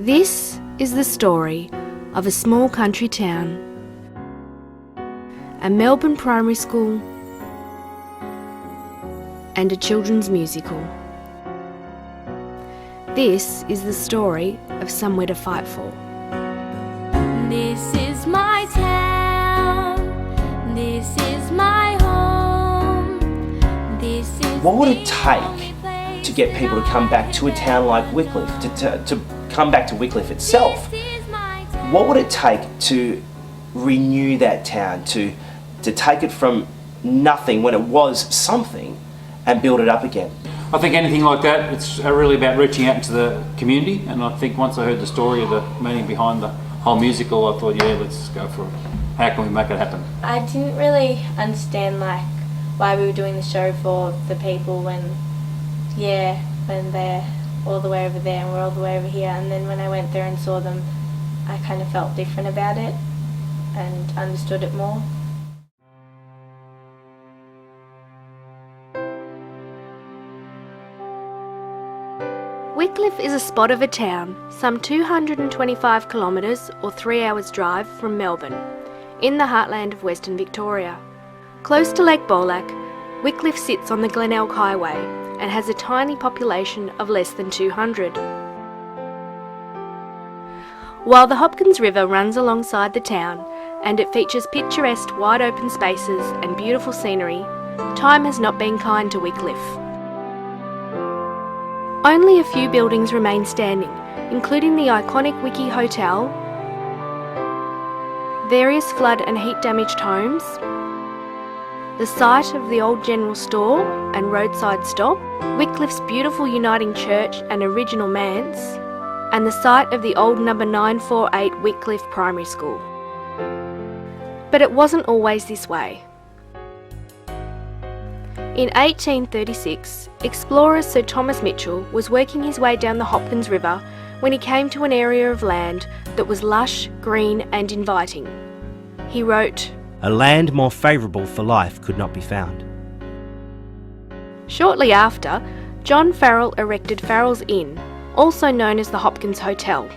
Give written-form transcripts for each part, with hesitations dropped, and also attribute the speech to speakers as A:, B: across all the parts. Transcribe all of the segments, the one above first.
A: This is the story of a small country town, a Melbourne primary school, and a children's musical. This is the story of Somewhere to Fight For.
B: This is my town, this is my home, this is...
C: What would it take to get people to come back to a town like Wickliffe, to come back to Wickliffe itself? What would it take to renew that town, to take it from nothing when it was something and build it up again?
D: I think anything like that, it's really about reaching out into the community, and I think once I heard the story of the meaning behind the whole musical, I thought, yeah, let's go for it. How can we make it happen?
E: I didn't really understand why we were doing the show for the people when they're all the way over there and we're all the way over here, and then when I went there and saw them, I kind of felt different about it and understood it more.
A: Wickliffe is a spot of a town, some 225 kilometres or 3 hours drive from Melbourne, in the heartland of Western Victoria. Close to Lake Bolac, Wickliffe sits on the Glenelg Highway and has a tiny population of less than 200. While the Hopkins River runs alongside the town and it features picturesque wide open spaces and beautiful scenery, time has not been kind to Wickliffe. Only a few buildings remain standing, including the iconic Wickie Hotel, various flood and heat damaged homes, the site of the old general store and roadside stop, Wickliffe's beautiful Uniting Church and original manse, and the site of the old number 948 Wickliffe Primary School. But it wasn't always this way. In 1836, explorer Sir Thomas Mitchell was working his way down the Hopkins River when he came to an area of land that was lush, green and inviting. He wrote,
F: "A land more favourable for life could not be found."
A: Shortly after, John Farrell erected Farrell's Inn, also known as the Hopkins Hotel,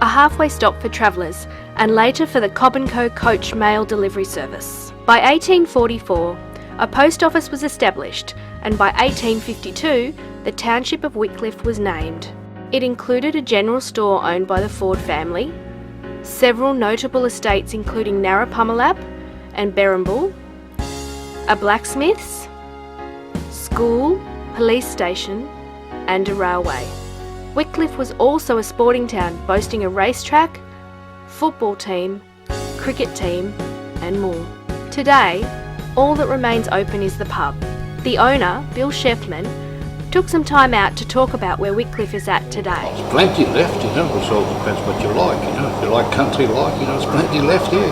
A: a halfway stop for travellers and later for the Cobb & Co coach mail delivery service. By 1844, a post office was established, and by 1852, the township of Wickliffe was named. It included a general store owned by the Ford family, several notable estates including Narrapummalap and Berrimble, a blacksmith's, school, police station, and a railway. Wickliffe was also a sporting town boasting a racetrack, football team, cricket team, and more. Today, all that remains open is the pub. The owner, Bill Sheffman, took some time out to talk about where Wickliffe is at today.
G: There's plenty left, it all depends what you like, If you like country life, there's plenty left here,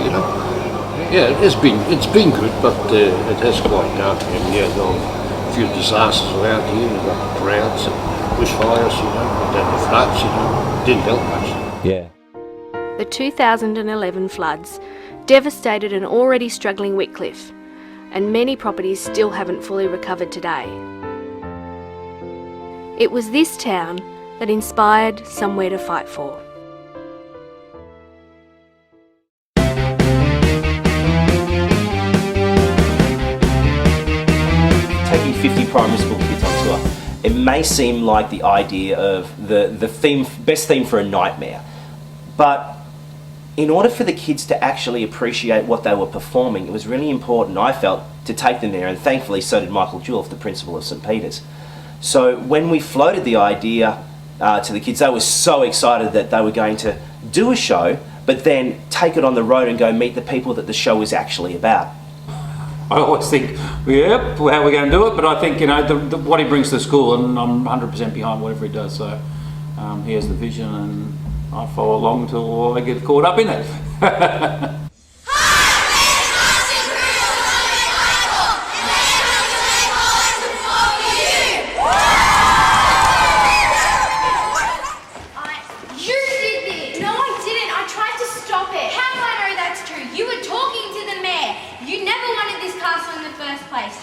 G: Yeah, it's been good, but it has quite down. There are a few disasters around here, you've got droughts and bushfires, and then the floods, didn't help much.
F: Yeah.
A: The 2011 floods devastated an already struggling Wickliffe, and many properties still haven't fully recovered today. It was this town that inspired Somewhere to Fight For.
C: Taking 50 primary school kids on tour, it may seem like the idea of the best theme for a nightmare, but in order for the kids to actually appreciate what they were performing, it was really important, I felt, to take them there, and thankfully so did Michael Julf, the principal of St Peter's. So when we floated the idea to the kids, they were so excited that they were going to do a show, but then take it on the road and go meet the people that the show is actually about.
D: I always think, yep, how are we going to do it? But I think, what he brings to the school, and I'm 100% behind whatever he does, so he has the vision and I follow along until I get caught up in it.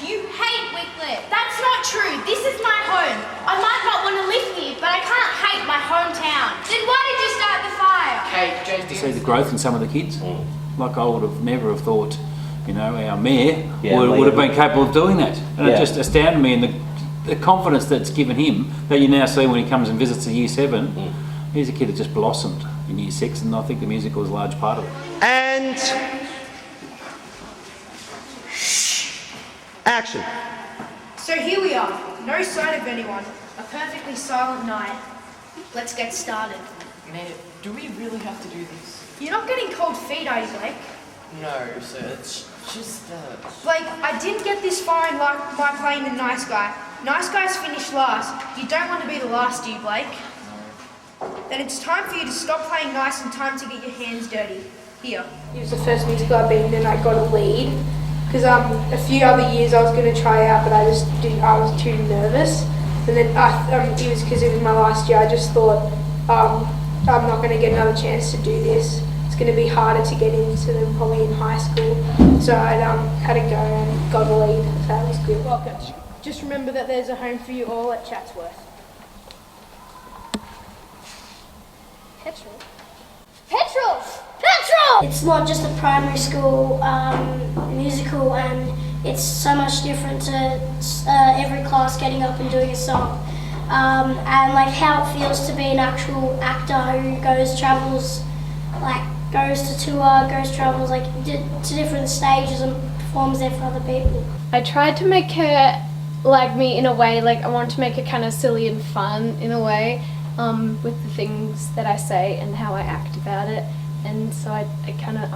B: You hate Wickliffe. That's not true. This is my home. I might not want to live here, but I can't hate my hometown. Then why did you start the
D: to see the growth in some of the kids. Like I would have never have thought, you know, our mayor would have been capable of doing that. And it just astounded me, and the confidence that's given him, that you now see when he comes and visits the Year 7, he's a kid that just blossomed in Year 6, and I think the music was a large part of it.
H: And action.
I: So here we are, no sign of anyone, a perfectly silent night. Let's get started.
J: Man, do we really have to do this?
I: You're not getting cold feet, are you, Blake?
J: No, sir, it's just,
I: Blake, I didn't get this far in life by playing the nice guy. Nice guys finish last. You don't want to be the last, do you, Blake? No. Then it's time for you to stop playing nice and time to get your hands dirty. Here.
K: It was the first musical I've been in and I got a lead. Because a few other years I was going to try out, but I was too nervous. And then it was because it was my last year. I just thought I'm not going to get another chance to do this. It's going to be harder to get into than probably in high school. So I had to go and got a lead. So that was good.
I: Welcome. Just remember that there's a home for you all at Chatsworth.
B: Petrol. It's not just a primary school musical, and it's so much different to every class getting up and doing a song. And like how it feels to be an actual actor who travels like to different stages and performs there for other people.
A: I tried to make her like me in a way, like I wanted to make it kind of silly and fun in a way, with the things that I say and how I act about it. And so I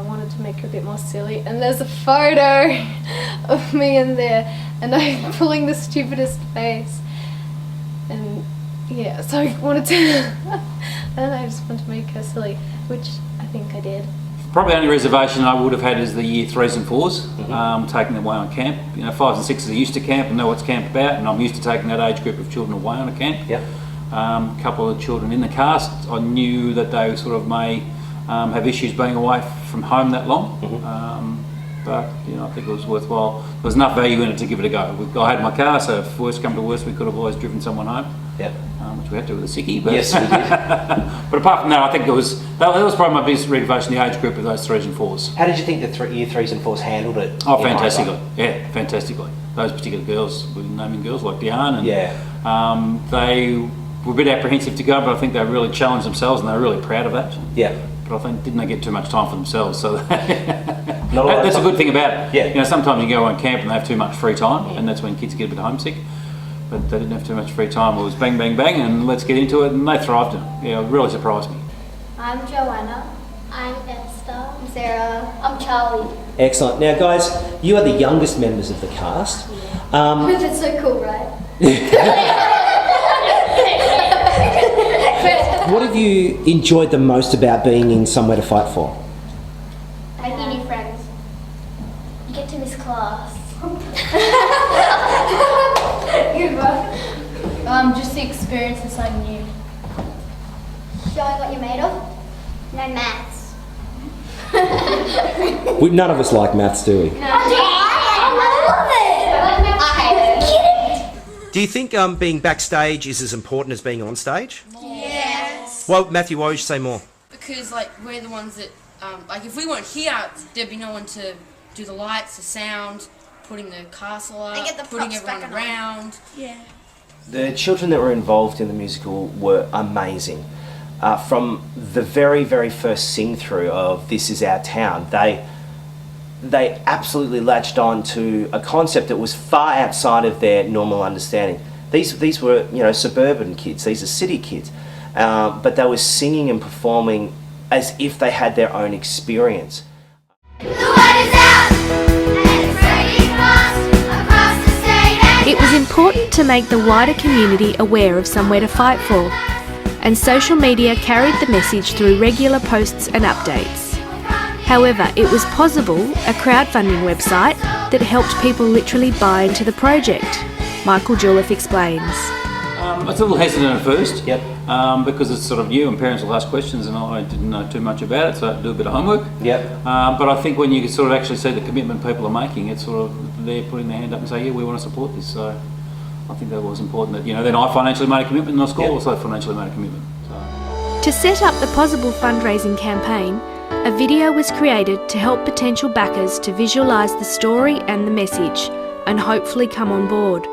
A: wanted to make her a bit more silly. And there's a photo of me in there, and I'm pulling the stupidest face. And yeah, so I wanted to, I just wanted to make her silly, which I think I did.
D: Probably the only reservation I would have had is the Year 3s and 4s, taking them away on camp. You know, 5s and 6s are used to camp and know what's camp about, and I'm used to taking that age group of children away on a camp.
C: Yep.
D: A couple of children in the cast, I knew that they sort of may have issues being away from home that long, but you know, I think it was worthwhile. There was enough value in it to give it a go. I had my car, so if worst come to worst, we could have always driven someone home.
C: Yep.
D: Which we had to with a sickie. But
C: yes, we did.
D: But apart from that, I think that was probably my biggest reservation, the age group of those 3s and 4s.
C: How did you think the Year 3s and 4s handled it?
D: Oh, fantastically. Yeah, fantastically. Those particular girls, we're naming girls like Diane, and they were a bit apprehensive to go, but I think they really challenged themselves and they were really proud of that.
C: Yeah.
D: But I think didn't they get too much time for themselves? So that's a good thing about it.
C: Yeah.
D: You know, sometimes you go on camp and they have too much free time, and that's when kids get a bit homesick. But they didn't have too much free time. It was bang, bang, bang, and let's get into it, and they thrived in it. Yeah, it really surprised me.
B: I'm Joanna. I'm Esther. I'm Sarah. I'm Charlie.
C: Excellent. Now, guys, you are the youngest members of the cast.
B: That's so cool, right?
C: What have you enjoyed the most about being in Somewhere to Fight For?
B: Making new friends. You get to miss class. Just the experience of something new. Showing what you're made of? No maths.
C: None of us like maths, do we?
B: No. I love it. I hate it.
F: Do you think being backstage is as important as being on stage?
L: Yes.
F: Well, Matthew, why would you say more?
L: Because like we're the ones that, like if we weren't here, there'd be no one to do the lights, the sound, putting the castle up,
B: And get the
L: putting
B: props
L: everyone
B: back on.
L: around.
B: Yeah.
C: The children that were involved in the musical were amazing. From the very, very first sing-through of This Is Our Town, they absolutely latched on to a concept that was far outside of their normal understanding. These were, you know, suburban kids. These are city kids, but they were singing and performing as if they had their own experience.
B: The word is out, and it's spreading fast across the state.
A: It was important to make the wider community aware of Somewhere to Fight For, and social media carried the message through regular posts and updates. However, it was Possible, a crowdfunding website that helped people literally buy into the project. Michael Wickliffe explains.
D: I was a little hesitant at first, because it's sort of new and parents will ask questions, and I didn't know too much about it, so I had to do a bit of homework. But I think when you sort of actually see the commitment people are making, it's sort of they're putting their hand up and say, yeah, we want to support this. So I think that was important that, you know, then I financially made a commitment and the school also financially made a commitment. So.
A: To set up the possible fundraising campaign, a video was created to help potential backers to visualise the story and the message, and hopefully come on board.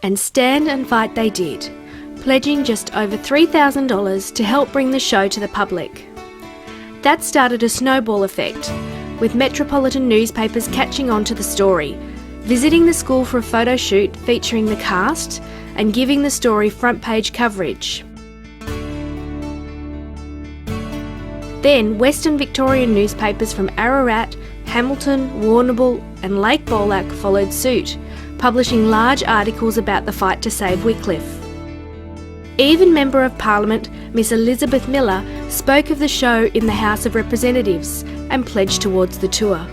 A: And stand and fight they did, pledging just over $3,000 to help bring the show to the public. That started a snowball effect, with metropolitan newspapers catching on to the story, visiting the school for a photo shoot featuring the cast and giving the story front page coverage. Then Western Victorian newspapers from Ararat, Hamilton, Warrnambool and Lake Bolac followed suit, publishing large articles about the fight to save Wickliffe. Even Member of Parliament Miss Elizabeth Miller spoke of the show in the House of Representatives and pledged towards the tour.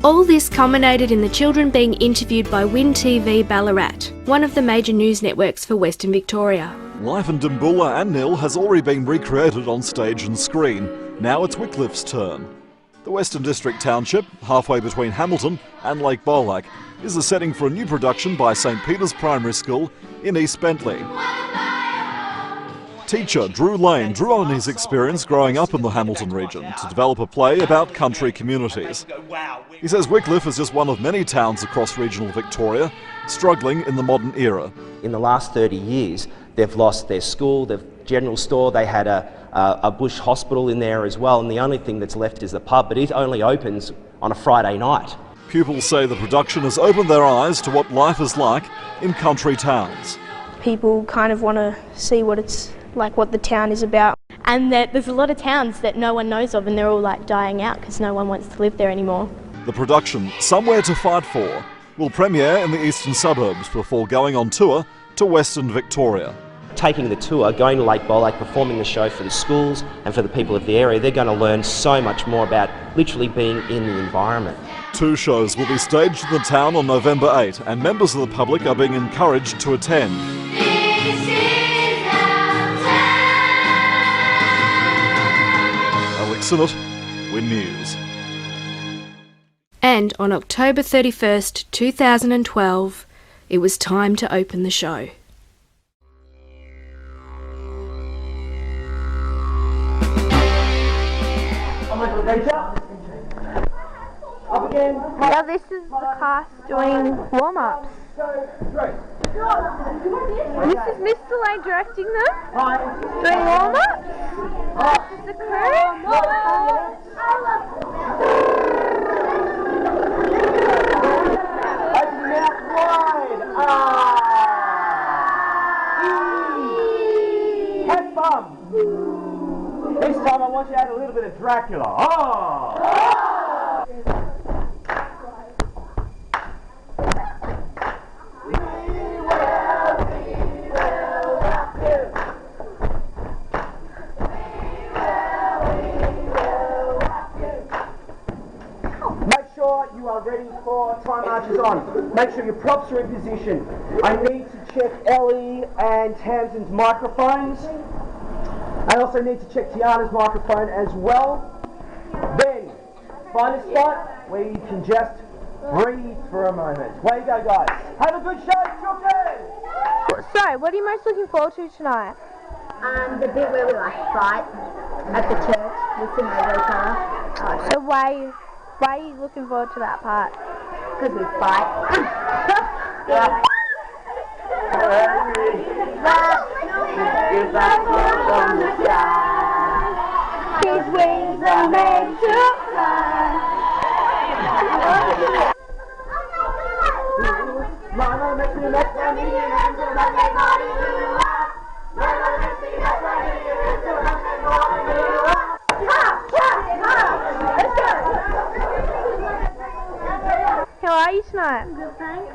A: All this culminated in the children being interviewed by Win TV Ballarat, one of the major news networks for Western Victoria.
H: Life in Dimboola and Nil has already been recreated on stage and screen. Now it's Wickliffe's turn. The Western District Township, halfway between Hamilton and Lake Bolac, is the setting for a new production by St Peter's Primary School in East Bentley. Teacher Drew Lane drew on his experience growing up in the Hamilton region to develop a play about country communities. He says Wickliffe is just one of many towns across regional Victoria struggling in the modern era.
C: In the last 30 years, they've lost their school, their general store, they had a bush hospital in there as well, and the only thing that's left is the pub, but it only opens on a Friday night.
H: Pupils say the production has opened their eyes to what life is like in country towns.
M: People kind of want to see what it's like, what the town is about.
E: And there's a lot of towns that no one knows of and they're all like dying out because no one wants to live there anymore.
H: The production, Somewhere to Fight For, will premiere in the eastern suburbs before going on tour to Western Victoria.
C: Taking the tour, going to Lake Bolac, performing the show for the schools and for the people of the area, they're going to learn so much more about literally being in the environment.
H: 2 shows will be staged in the town on November 8 and members of the public are being encouraged to attend. Alex Sinnott, Win News.
A: And on October 31st, 2012, it was time to open the show.
M: Now this is the cast doing warm-ups. This is Mr. Lane directing them. Doing warm-ups. This is the crew.
N: Open your mouth wide. Have fun. This time I want you to add a little bit of Dracula. You are ready for time marches on. Make sure your props are in position. I need to check Ellie and Tamsin's microphones. I also need to check Tiana's microphone as well. Then, find a spot where you can just breathe for a moment. Way to go, guys. Have a good show, children!
M: So, what are you most looking forward to tonight?
O: The bit where we fight at the church, we sing over each other.
M: So why are you looking forward to that part?
O: Because we fight.
M: His wings are made to fly.
N: Mama makes me make my million hands and I make money do up. Mama makes me make my million hands and I make money do up. Let's go.
M: How are you tonight?
O: Good, thanks.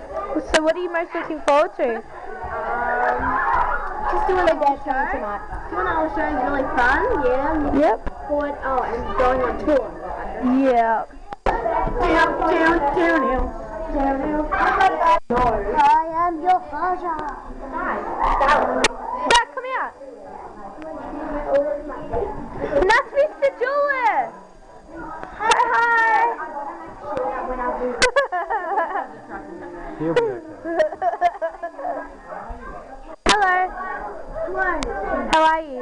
M: So what are you most looking forward to?
O: Just doing a dance show tonight. Doing our show is really fun, yeah.
M: Yep.
O: And going on tour.
M: Yeah.
O: I am your father.
M: Dad, come out. And that's Mr. Julius. Hi.
N: He'll be okay.
M: Hello. How are you?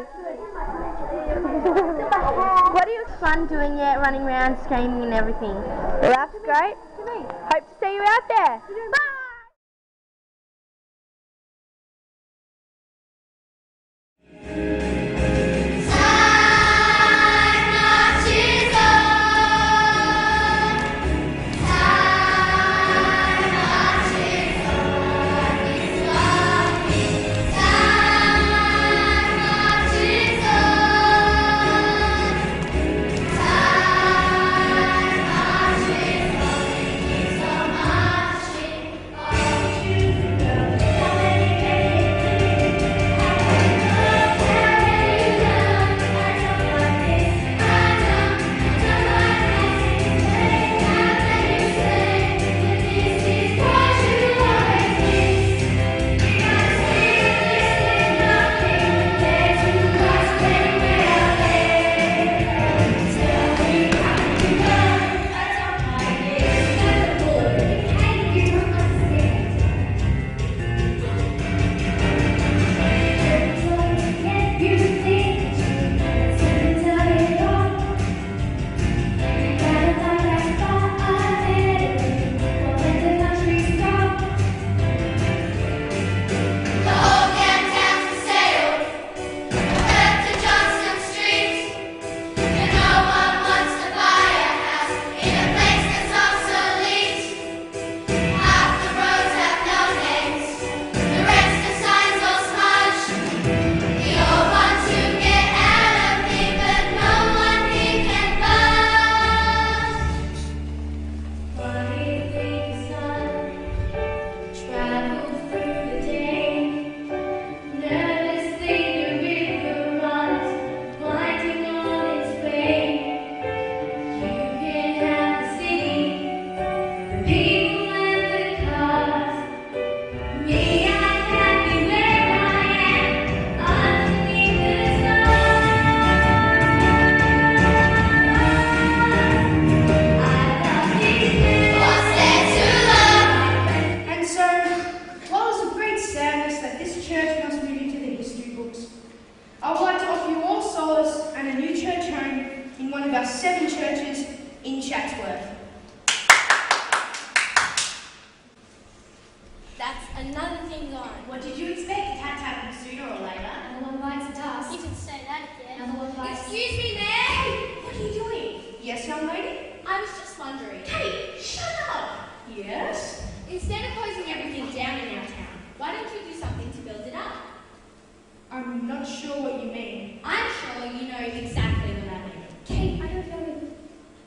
M: What are you
O: Fun doing it, running around, screaming and everything.
M: Well, that's great. Hope to see you out there. Bye.
I: of our 7 churches in Chatsworth.
B: That's another thing on.
P: What did you expect? It had to happen sooner or later. Another one bites the dust.
B: You can say that again.
P: Another one bites.
B: Excuse me, ma'am!
P: What are you doing?
I: Yes, young lady?
B: I was just wondering.
P: Kate, shut up!
I: Yes?
P: Instead of closing everything down in our town, why don't you do something to build it up?
I: I'm not sure what you mean.
P: I'm sure you know exactly what I mean. Kate, I don't know.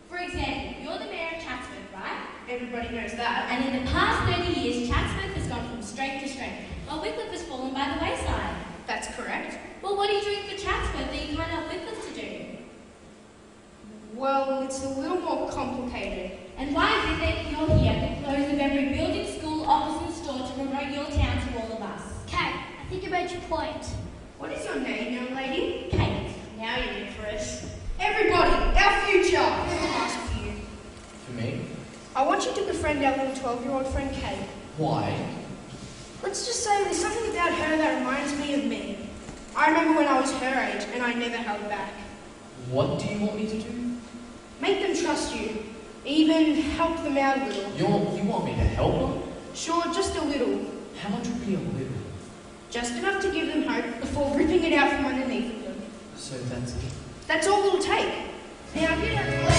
P: For example, you're the mayor of Chatsworth, right?
I: Everybody knows that.
P: And in the past 30 years, Chatsworth has gone from strength to strength, while Wickliffe has fallen by the wayside.
I: That's correct.
P: Well, what are you doing for Chatsworth that you can't help Wickliffe to do?
I: Well, it's a little more complicated.
P: And why is it that you're here at the close of every building, school, office and store to promote your town to all of us?
B: Kate, I think you made your point.
I: What is your name, young lady?
P: Kate. Now you're in for it.
I: Everybody, our future! I have to ask for you.
J: For me?
I: I want you to befriend our little 12-year-old friend Kate.
J: Why?
I: Let's just say there's something about her that reminds me of me. I remember when I was her age and I never held back.
J: What do you want me to do?
I: Make them trust you. Even help them out a little.
J: You want me to help them?
I: Sure, just a little.
J: How much would be a little?
I: Just enough to give them hope before ripping it out from underneath of them.
J: So that's it.
I: That's all it'll take. Now get up.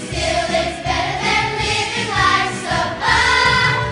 P: Still it's better than living life so far.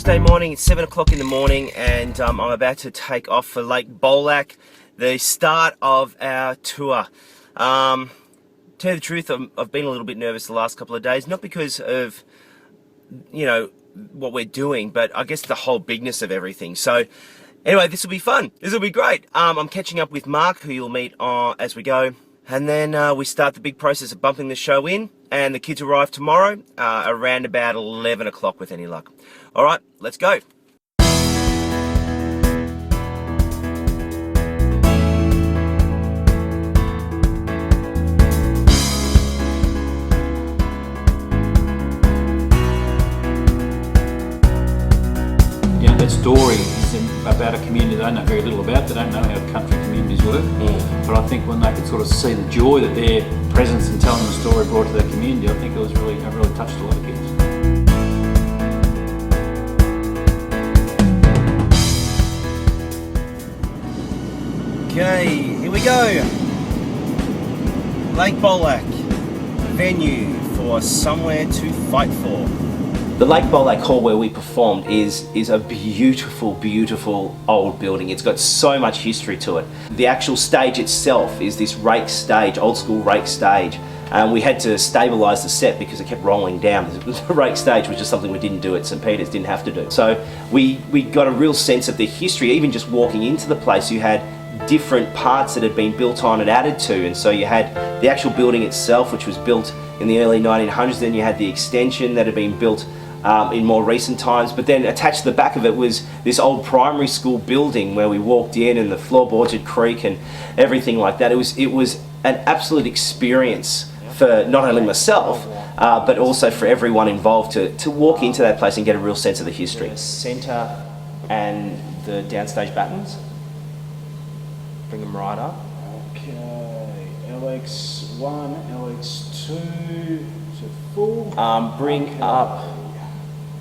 C: Wednesday morning, it's 7 o'clock in the morning, and I'm about to take off for Lake Bolac, the start of our tour. To tell you the truth, I've been a little bit nervous the last couple of days, not because of, you know, what we're doing, but I guess the whole bigness of everything. So anyway, this will be fun. This will be great. I'm catching up with Mark, who you'll meet as we go. And then we start the big process of bumping the show in, and the kids arrive tomorrow around about 11 o'clock with any luck. All right, let's go.
D: Yeah, that story is about a community they know very little about. They don't know how country communities work. But I think when they could sort of see the joy that their presence in telling the story brought to their community, I think it really touched a lot of kids.
C: Okay, here we go. Lake Bolac, venue for Somewhere to Fight For. The Lake Bolac Hall where we performed is a beautiful, beautiful old building. It's got so much history to it. The actual stage itself is this rake stage, old school rake stage. We had to stabilise the set because it kept rolling down. The rake stage was just something we didn't do at St Peter's, didn't have to do. So we got a real sense of the history. Even just walking into the place, you had different parts that had been built on and added to, and so you had the actual building itself, which was built in the early 1900s. Then you had the extension that had been built in more recent times, but then attached to the back of it was this old primary school building where we walked in, and the floorboards had creak and everything like that. It was an absolute experience for not only myself, but also for everyone involved to walk into that place and get a real sense of the history. Centre and the downstage battens. Bring them right up.
Q: Okay, LX1, LX2 to full.
C: Bring up.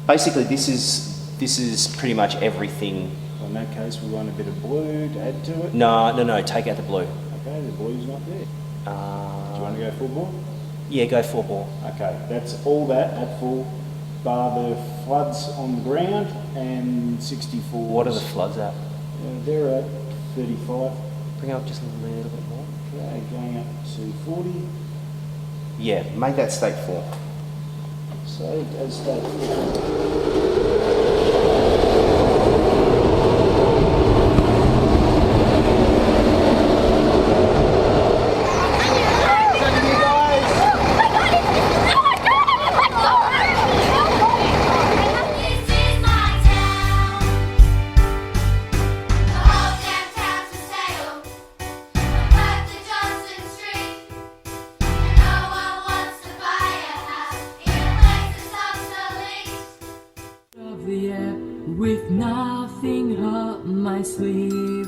C: Basically, this is pretty much everything.
Q: Well, in that case, we want a bit of blue to add to it.
C: No. Take out the blue.
Q: Okay, the blue's not there. Do you want to go full bore?
C: Yeah, go full bore.
Q: Okay, that's all that at full, bar the floods on the ground and 64.
C: What are the floods at?
Q: They're at 35.
C: Bring up just a little bit more.
Q: Okay, going up to 40.
C: Yeah, make that state 4.
Q: Saved as state 4.
R: With nothing up my sleeve,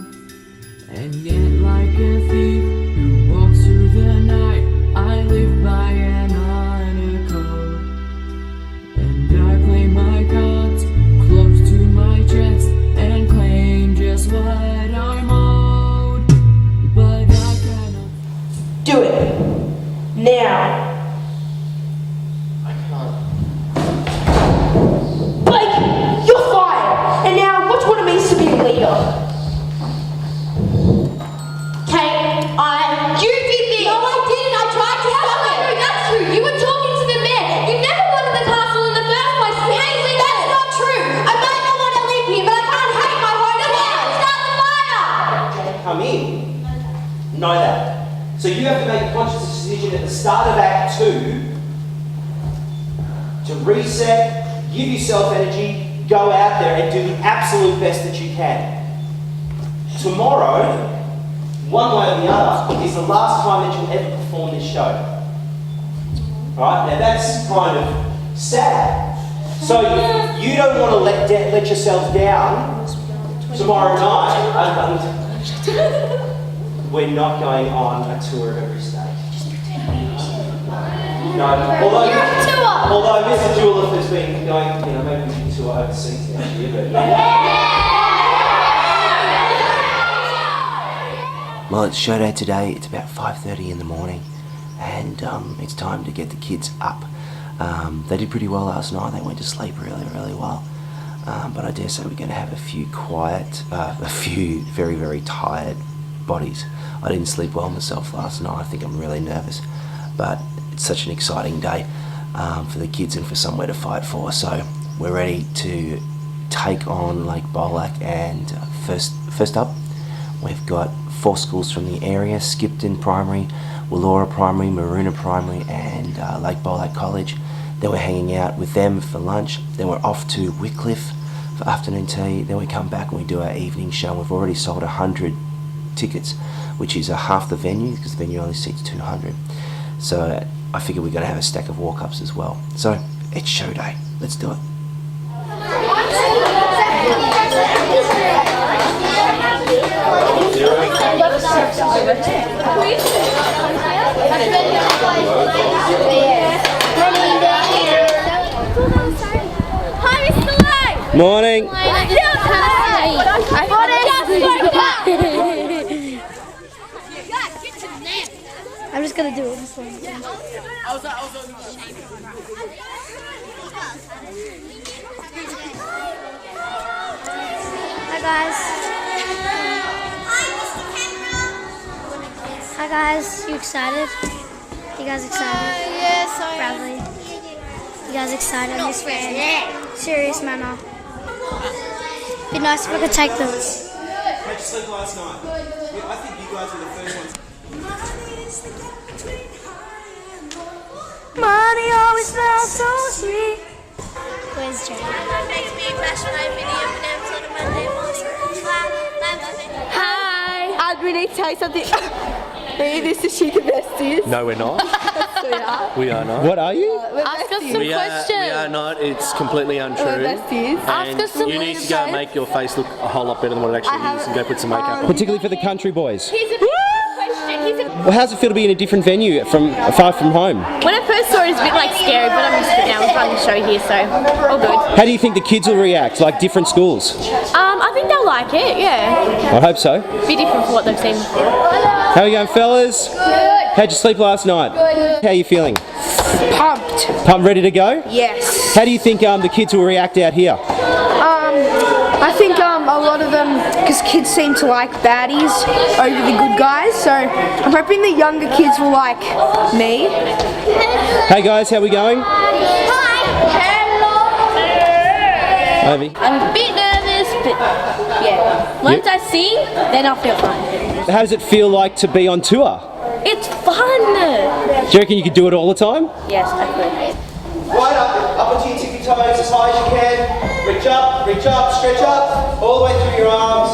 R: and yet like a thief who walks through the night, I live by an honor code, and I play my cards close to my chest and claim just what I'm owed, but I cannot
I: do it now. And now, watch what it means to be a leader. Kate, you did this! No, I didn't. I tried to stop it. No, that's true. You were talking to the mayor. You never wanted the castle in the first place. Hey, that's not true. I might not want to live here, but I can't hate my home. Start the fire!
C: Don't come in. Know that. So you have to make a conscious decision at the start of Act 2 to reset, give yourself energy, go out there and do the absolute best that you can. Tomorrow, one way or the other, is the last time that you'll ever perform this show. Right? Now that's kind of sad. So you don't want to let yourselves down tomorrow night. We're not going on a tour of every state. No, although Mr. Wickliffe has been going, maybe we can tour overseas next year, but Well, it's show day today. It's about 5:30 in the morning, and it's time to get the kids up. They did pretty well last night. They went to sleep really, really well. but I dare say we're going to have a few very, very tired bodies. I didn't sleep well myself last night. I think I'm really nervous, but it's such an exciting day for the kids and for somewhere to fight for. So we're ready to take on Lake Bolac, and first up we've got 4 schools from the area: Skipton Primary, Wallora Primary, Maroona Primary and Lake Bolac College. Then we're hanging out with them for lunch. Then we're off to Wickliffe for afternoon tea. Then we come back and we do our evening show. We've already sold 100 tickets, which is half the venue because the venue only seats 200. So I figure we're going to have a stack of walk-ups as well. So it's show day. Let's do it. Morning.
B: I'm just gonna do it this way. Hi guys. Hi guys. You excited? You guys excited?
M: Yes, I am.
B: Bradley. You guys excited? No, serious manner. Be nice if I could take them.
C: How'd you sleep last night? I think you guys were the first ones.
B: Money always smells so sweet. Where's Jay?
M: Hi. We need to tell you something. This is she the besties.
S: No, we're not.
M: Yes, we are.
S: We are not.
C: What are you?
M: Ask us some questions.
S: We are not. It's completely untrue.
M: We're besties.
S: And
M: Ask us some
S: you need to go and make your face look a whole lot better than what it actually is, and go put some makeup on.
C: Particularly for the country boys.
M: Here's a question.
C: Well, how's it feel to be in a different venue far from home?
E: When I first saw it, it was a bit like scary, but I'm used to it now. We've run the show here, so all good.
C: How do you think the kids will react, like different schools?
E: I think they'll like it, yeah.
C: I hope so.
E: Be different from what they've seen before.
C: How are you going, fellas? Good. How'd you sleep last night? Good. How are you feeling?
K: Pumped.
C: Pumped, ready to go?
K: Yes.
C: How do you think the kids will react out here?
K: I think a lot of them, because kids seem to like baddies over the good guys, so I'm hoping the younger kids will like me.
C: Hey guys, how we going?
E: Hi.
C: Ivy.
E: I'm a bit nervous, but yeah. Once I sing, then I'll feel fine.
C: How does it feel like to be on tour?
E: It's fun.
C: Do you reckon you could do it all the time?
E: Yes, I could.
N: Right up onto your tippy toes as high as you can. Reach up, stretch up, all the way through your arms,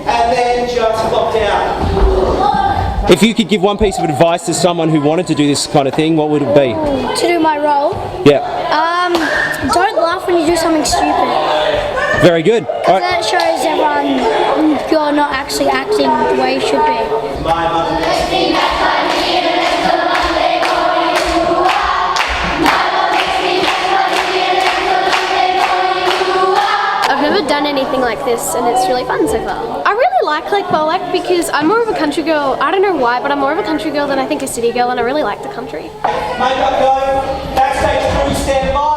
N: and then just flop down.
C: If you could give one piece of advice to someone who wanted to do this kind of thing, what would it be?
B: To do my role.
C: Yeah.
B: Don't laugh when you do something stupid.
C: Very good. All right.
B: That shows everyone you're not actually acting the way you should be.
A: I've never done anything like this and it's really fun so far. I really like Lake Bolac because I'm more of a country girl. I don't know why, but I'm more of a country girl than I think a city girl, and I really like the country.
N: Makeup go, backstage crew stand by.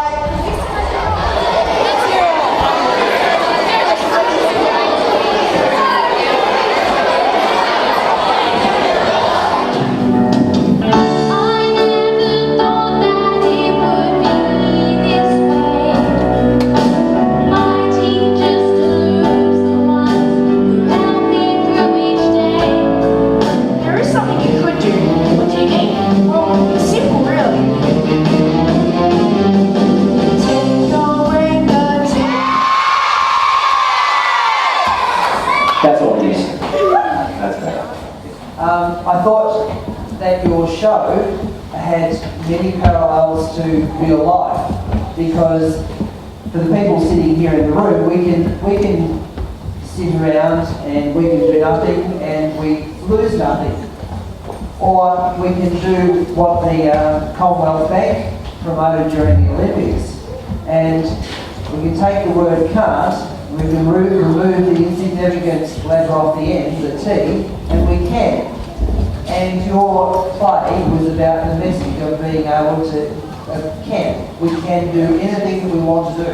T: I thought that your show had many parallels to real life, because for the people sitting here in the room, we can sit around and we can do nothing and we lose nothing. Or we can do what the Commonwealth Bank promoted during the Olympics, and we can take the word can't, we can remove the insignificant letter off the end, the T, and we can. And your play was about the message of being able to can. We can do anything that we want to do.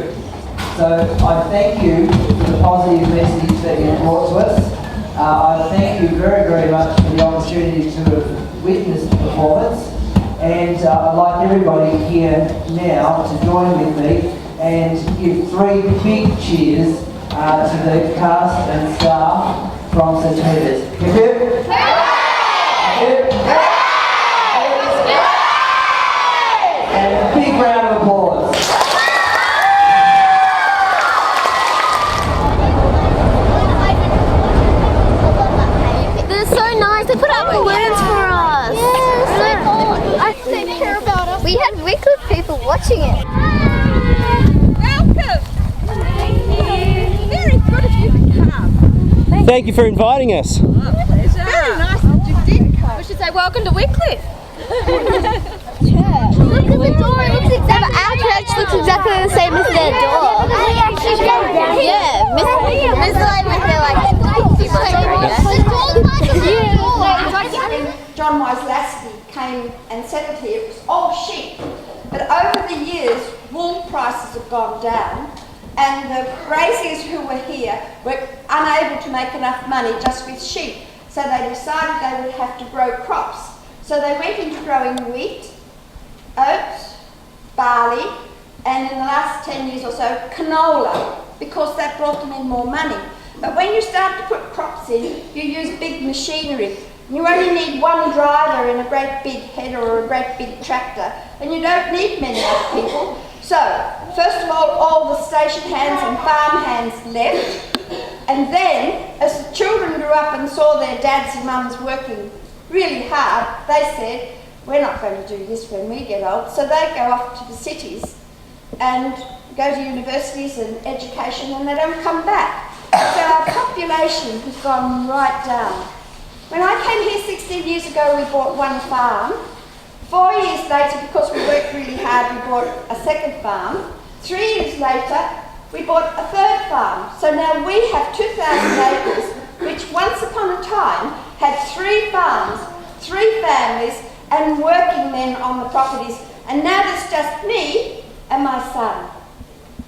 T: So I thank you for the positive message that you brought to us. I thank you very, very much for the opportunity to have witnessed the performance. And I'd like everybody here now to join with me and give 3 big cheers to the cast and staff from St Peter's. Hip hip. Hip hip. And a big round of applause.
M: They're so nice. They put up balloons for us. Yeah, so cool. I think they care about us. We had Wickliffe people watching it. Welcome. Thank you. Very good of you to come.
N: Thank you for inviting us.
M: Very nice that you did come. We should say welcome to Wickliffe. Look at the door. It looks exactly. Our church looks exactly the same as their door. Yeah, Miss Lane was there like.
U: John Wickliffe came and settled here. It was all sheep, but over the years, wool prices have gone down, and the graziers who were here were unable to make enough money just with sheep. So they decided they would have to grow crops. So they went into growing wheat, oats, barley, and in the last 10 years or so, canola, because that brought them in more money. But when you start to put crops in, you use big machinery. You only need one driver in a great big header or a great big tractor, and you don't need many other people. So, first of all the station hands and farm hands left, and then, as the children grew up and saw their dads and mums working really hard, they said, we're not going to do this when we get old. So they go off to the cities and go to universities and education, and they don't come back. So our population has gone right down. When I came here 16 years ago, we bought one farm. 4 years later, because we worked really hard, we bought a second farm. 3 years later, we bought a third farm. So now we have 2,000 acres, which once upon a time had 3 farms, 3 families, and working men on the properties. And now there's just me and my son.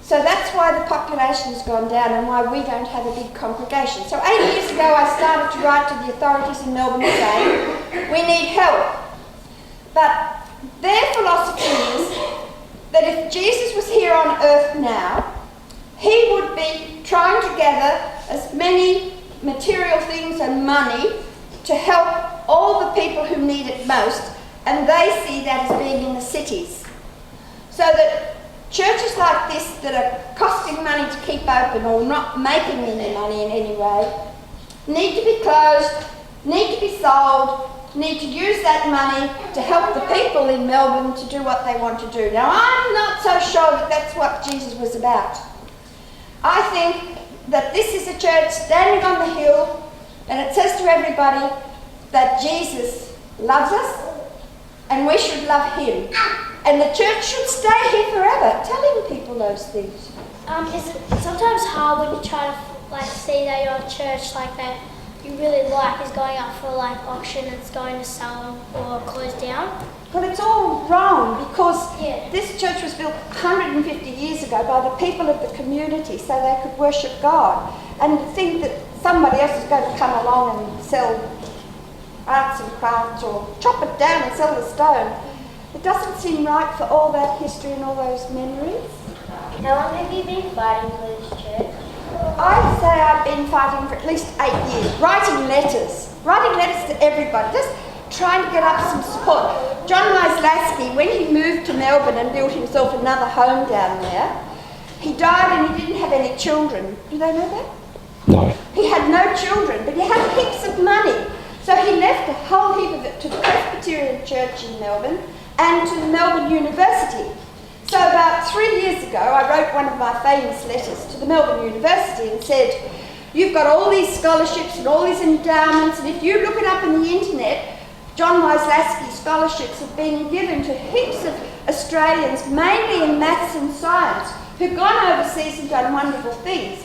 U: So that's why the population has gone down and why we don't have a big congregation. So 8 years ago I started to write to the authorities in Melbourne saying, we need help. But their philosophy is that if Jesus was here on earth now, he would be trying to gather as many material things and money to help all the people who need it most, and they see that as being in the cities. So that churches like this that are costing money to keep open or not making any money in any way need to be closed, need to be sold, need to use that money to help the people in Melbourne to do what they want to do. Now, I'm not so sure that that's what Jesus was about. I think that this is a church standing on the hill, and it says to everybody that Jesus loves us and we should love him. And the church should stay here forever, telling people those things.
B: Is it sometimes hard when you try to see that your church that you really like is going up for auction and it's going to sell or close down?
U: Well, it's all wrong because this church was built 150 years ago by the people of the community so they could worship God. And to think that somebody else is going to come along and sell arts and crafts or chop it down and sell the stone, it doesn't seem right for all that history and all those memories.
B: How long have you been fighting for this church?
U: I say I've been fighting for at least 8 years, writing letters to everybody, just trying to get up some support. John Wickliffe, when he moved to Melbourne and built himself another home down there, he died and he didn't have any children. Do they know that?
N: No.
U: He had no children, but he had heaps of money. So he left a whole heap of it to the Presbyterian Church in Melbourne and to Melbourne University. So about 3 years ago, I wrote one of my famous letters to the Melbourne University and said, you've got all these scholarships and all these endowments, and if you look it up on the internet, John Wickliffe scholarships have been given to heaps of Australians, mainly in maths and science, who've gone overseas and done wonderful things.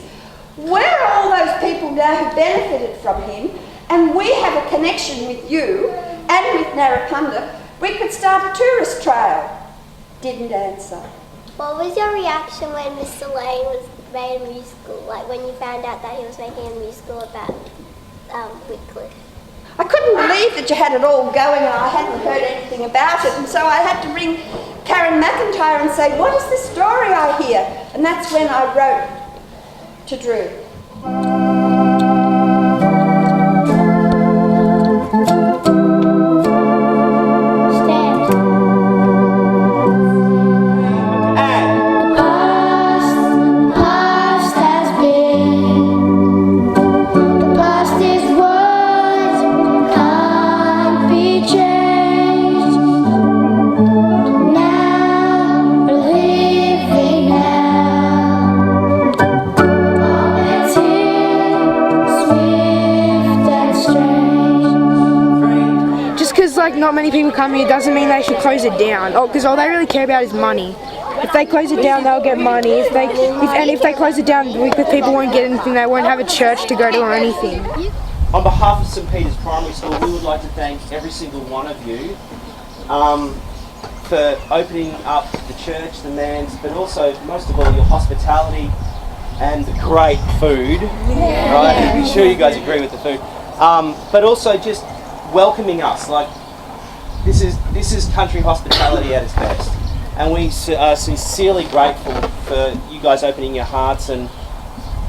U: Where are all those people now who benefited from him? And we have a connection with you and with Narrapunda. We could start a tourist trail. Didn't answer.
M: What was your reaction when Mr. Lane was made a musical, like when you found out that he was making a musical about Wickliffe?
U: I couldn't believe that you had it all going and I hadn't heard anything about it, and so I had to ring Karen McIntyre and say, what is the story I hear? And that's when I wrote to Drew.
K: Like not many people come here doesn't mean they should close it down. Because all they really care about is money. If they close it down, they'll get money. If they close it down, the people won't get anything. They won't have a church to go to or anything.
C: On behalf of St Peter's Primary School, we would like to thank every single one of you for opening up the church, the Mans, but also most of all your hospitality and great food. Yeah. Right? I'm sure you guys agree with the food. But also just welcoming us. Like, this is country hospitality at its best, and we are sincerely grateful for you guys opening your hearts and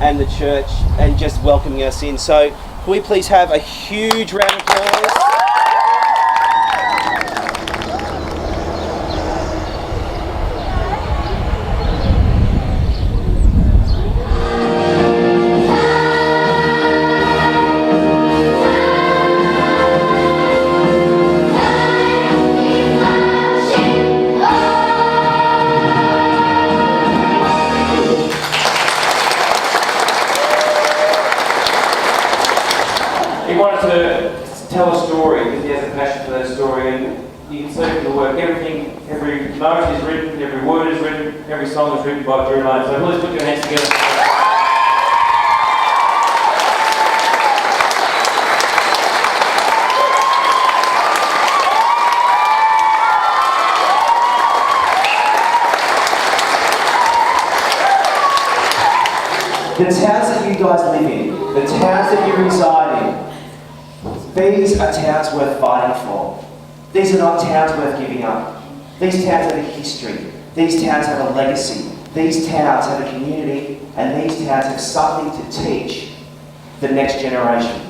C: the church and just welcoming us in. So can we please have a huge round of applause?
D: Tell a story because he has a passion for that story, and you can see from the work, everything, every note is written, every word is written, every song is written by Drew Lane. So please put your hands together.
N: The towns that you guys live in, the towns that you reside in, these are towns worth fighting for. These are not towns worth giving up. These towns have a history. These towns have a legacy. These towns have a community, and these towns have something to teach the next generation.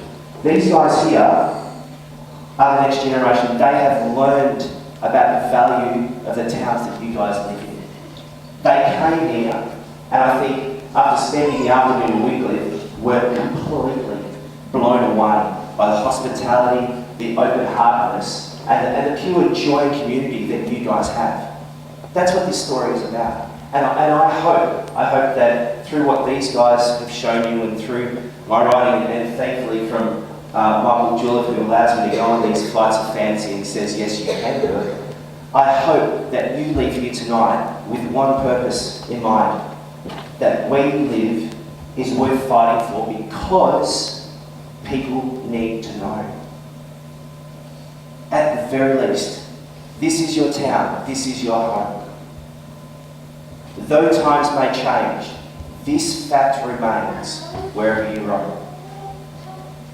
N: These guys here are the next generation. They have learned about the value of the towns that you guys live in. They came here, and I think after spending the afternoon in Wickliffe, were completely blown away by the hospitality, the open-heartedness, and the pure joy and community that you guys have. That's what this story is about. And I hope that through what these guys have shown you and through my writing, and thankfully from Michael Julep, who allows me to go on these flights of fancy and says, yes, you can do it, I hope that you leave here tonight with one purpose in mind, that where you live is worth fighting for because people need to know. At the very least, this is your town, this is your home. Though times may change, this fact remains wherever you roam.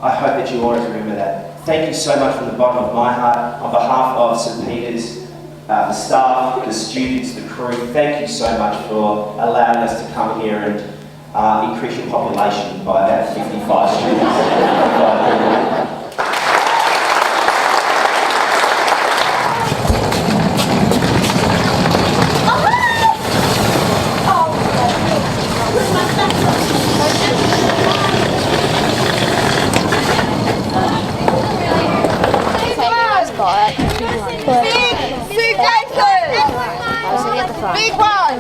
N: I hope that you always remember that. Thank you so much from the bottom of my heart, on behalf of St Peter's, the staff, the students, the crew. Thank you so much for allowing us to come here and increase your population by about 55 students.
U: Big one!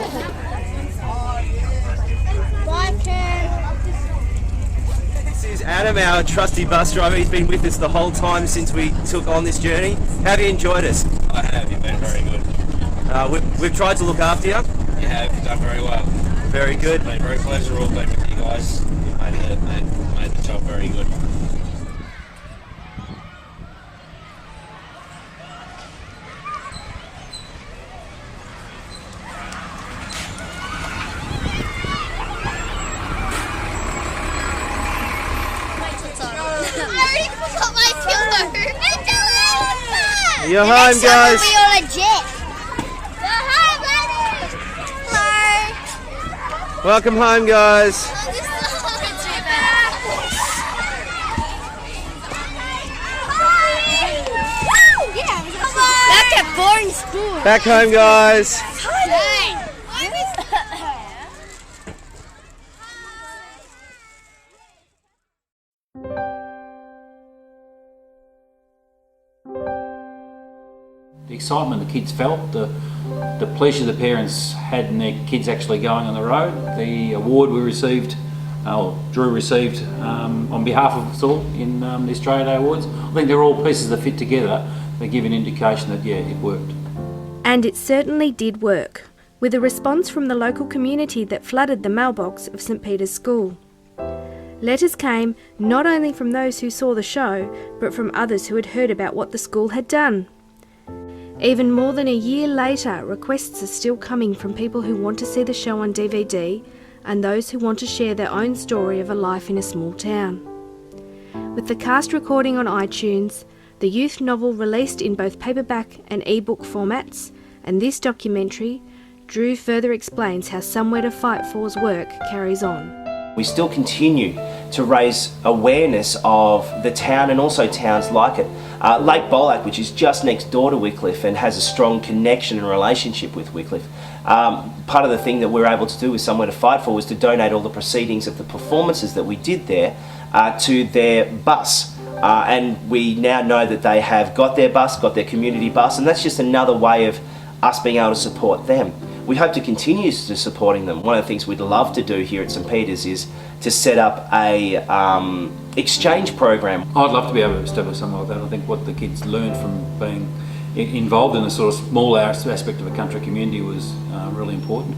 C: This is Adam, our trusty bus driver. He's been with us the whole time since we took on this journey. Have you enjoyed us?
G: I have, you've been very good.
C: We've tried to look after you.
G: You have, you've done very well.
C: Very good.
G: It's been very pleasurable being with you guys. You've made the job very good.
N: You're home, guys.
M: We'll be on a jet. You're home, ladies. Hello.
N: Welcome home, guys.
M: Back at boring school.
N: Back home, guys.
D: The excitement the kids felt, the pleasure the parents had in their kids actually going on the road, the award we received, Drew received on behalf of us all in the Australia Day Awards. I think they're all pieces that fit together that give an indication that, yeah, it worked.
A: And it certainly did work, with a response from the local community that flooded the mailbox of St Peter's School. Letters came not only from those who saw the show, but from others who had heard about what the school had done. Even more than a year later, requests are still coming from people who want to see the show on DVD and those who want to share their own story of a life in a small town. With the cast recording on iTunes, the youth novel released in both paperback and ebook formats, and this documentary, Drew further explains how Somewhere to Fight For's work carries on.
C: We still continue to raise awareness of the town and also towns like it. Lake Bolac, which is just next door to Wickliffe and has a strong connection and relationship with Wickliffe. Part of the thing that we're able to do with Somewhere to Fight For was to donate all the proceedings of the performances that we did there to their bus. And we now know that they have got their bus, got their community bus, and that's just another way of us being able to support them. We hope to continue to supporting them. One of the things we'd love to do here at St Peter's is to set up a exchange program.
D: I'd love to be able to establish something like that. I think what the kids learned from being involved in a sort of small aspect of a country community was really important.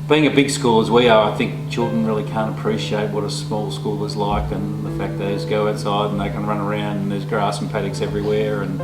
D: Being a big school as we are, I think children really can't appreciate what a small school is like, and the fact they just go outside and they can run around and there's grass and paddocks everywhere, and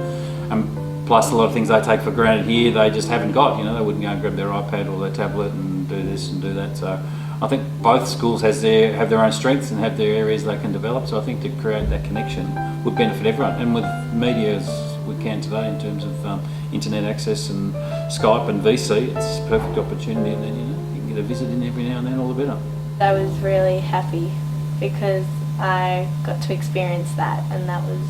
D: plus a lot of things they take for granted here they just haven't got. You know, they wouldn't go and grab their iPad or their tablet and do this and do that. So I think both schools have their own strengths and have their areas they can develop. So I think to create that connection would benefit everyone. And with media as we can today in terms of internet access and Skype and VC, it's a perfect opportunity. And then, you know, you can get a visit in every now and then, all the better.
E: I was really happy because I got to experience that, and that was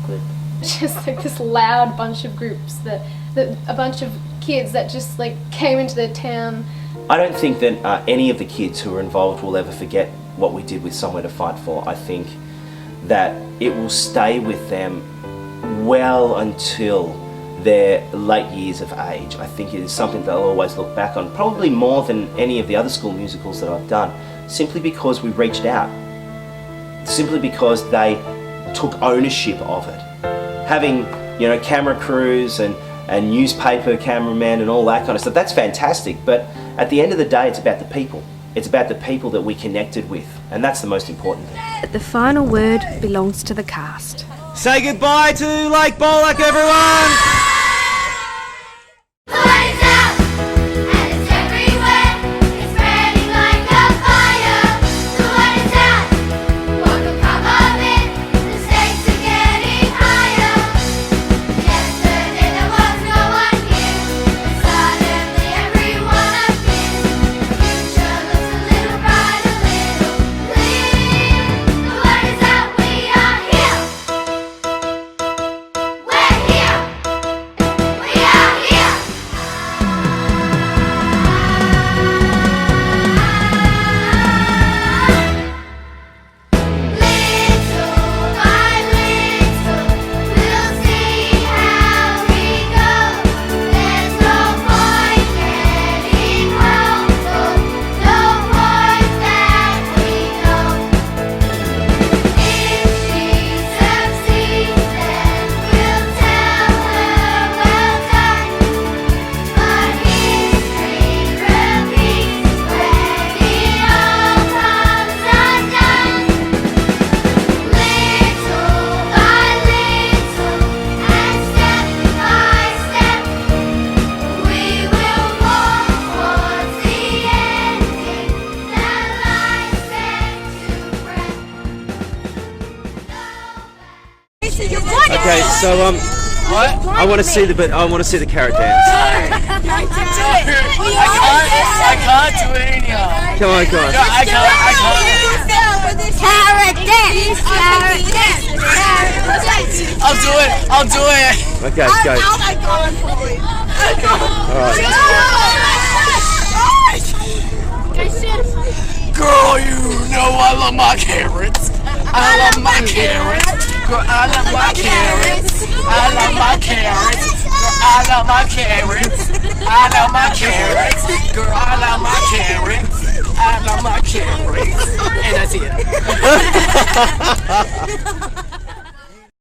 E: good.
F: Just like this loud bunch of groups, that a bunch of kids that just like came into the town.
C: I don't think that any of the kids who are involved will ever forget what we did with Somewhere to Fight For. I think that it will stay with them well until their late years of age. I think it is something they'll always look back on, probably more than any of the other school musicals that I've done, simply because we reached out, simply because they took ownership of it. Having, you know, camera crews and newspaper cameramen and all that kind of stuff, that's fantastic, but at the end of the day it's about the people. It's about the people that we connected with, and that's the most important thing.
A: But the final word belongs to the cast.
N: Say goodbye to Lake Bolac, everyone! Okay, so
G: What?
N: I want to see the carrot dance.
G: I can't do it anyhow.
N: Come on, come on.
G: No, I can't.
M: Carrot dance! Carrot dance! Carrot dance!
G: I'll do it.
N: Okay, go.
M: Oh my God, boy.
G: Girl, you know I love my carrots. I love my carrots. Girl, I love my carrots. I love my carrots. Girl, I love my carrots. I love my carrots. Girl, I love my carrots. I love my carrots. And that's it.